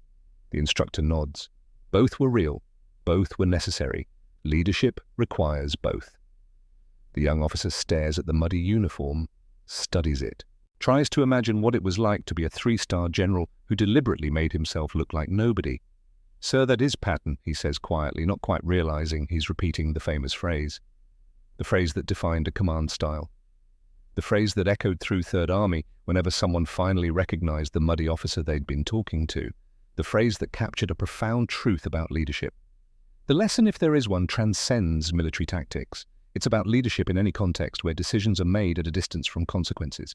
The instructor nods. Both were real. Both were necessary. Leadership requires both. The young officer stares at the muddy uniform, studies it, tries to imagine what it was like to be a three-star general who deliberately made himself look like nobody. "Sir, that is Patton," he says quietly, not quite realizing he's repeating the famous phrase. The phrase that defined a command style. The phrase that echoed through Third Army whenever someone finally recognized the muddy officer they'd been talking to. The phrase that captured a profound truth about leadership. The lesson, if there is one, transcends military tactics. It's about leadership in any context where decisions are made at a distance from consequences.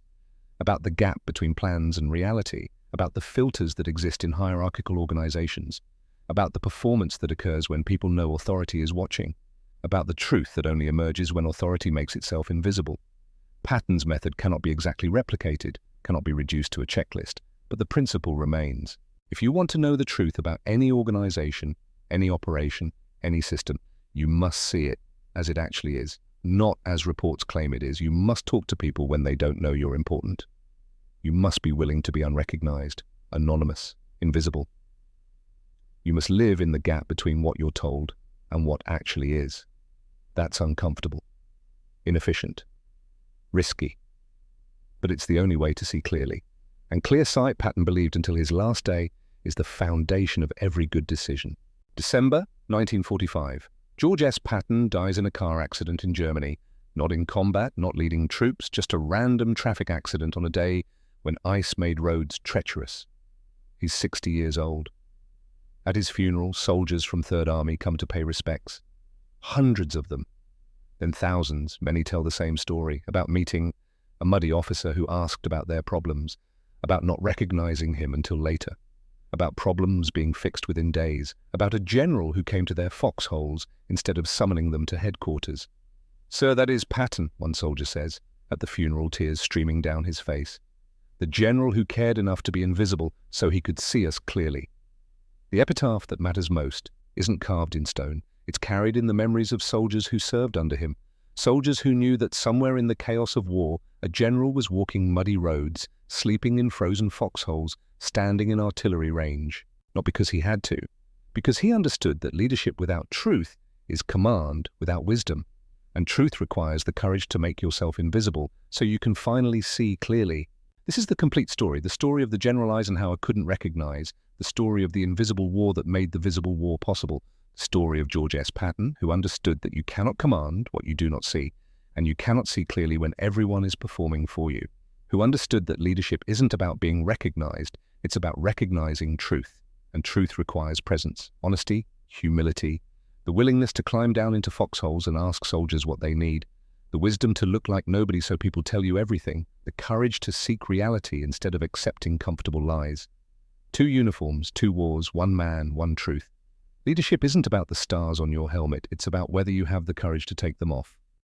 About the gap between plans and reality. About the filters that exist in hierarchical organizations. About the performance that occurs when people know authority is watching. About the truth that only emerges when authority makes itself invisible. Patton's method cannot be exactly replicated, cannot be reduced to a checklist, but the principle remains. If you want to know the truth about any organization, any operation, any system, you must see it as it actually is, not as reports claim it is. You must talk to people when they don't know you're important. You must be willing to be unrecognized, anonymous, invisible. You must live in the gap between what you're told and what actually is. That's uncomfortable, inefficient, risky. But it's the only way to see clearly. And clear sight, Patton believed until his last day, is the foundation of every good decision. December 1945. George S. Patton dies in a car accident in Germany. Not in combat, not leading troops, just a random traffic accident on a day when ice made roads treacherous. He's 60 years old. At his funeral, soldiers from Third Army come to pay respects. Hundreds of them. Then thousands, many tell the same story, about meeting a muddy officer who asked about their problems, about not recognizing him until later, about problems being fixed within days, about a general who came to their foxholes instead of summoning them to headquarters. "Sir, that is Patton," one soldier says, at the funeral, tears streaming down his face. "The general who cared enough to be invisible so he could see us clearly." The epitaph that matters most isn't carved in stone. It's carried in the memories of soldiers who served under him, soldiers who knew that somewhere in the chaos of war, a general was walking muddy roads, sleeping in frozen foxholes, standing in artillery range, not because he had to, because he understood that leadership without truth is command without wisdom, and truth requires the courage to make yourself invisible so you can finally see clearly. This is the complete story, the story of the General Eisenhower couldn't recognize, the story of the invisible war that made the visible war possible, the story of George S. Patton, who understood that you cannot command what you do not see, and you cannot see clearly when everyone is performing for you, who understood that leadership isn't about being recognized, it's about recognizing truth, and truth requires presence, honesty, humility, the willingness to climb down into foxholes and ask soldiers what they need, the wisdom to look like nobody so people tell you everything, the courage to seek reality instead of accepting comfortable lies. 2 uniforms, 2 wars, 1 man, 1 truth. Leadership isn't about the stars on your helmet, it's about whether you have the courage to take them off.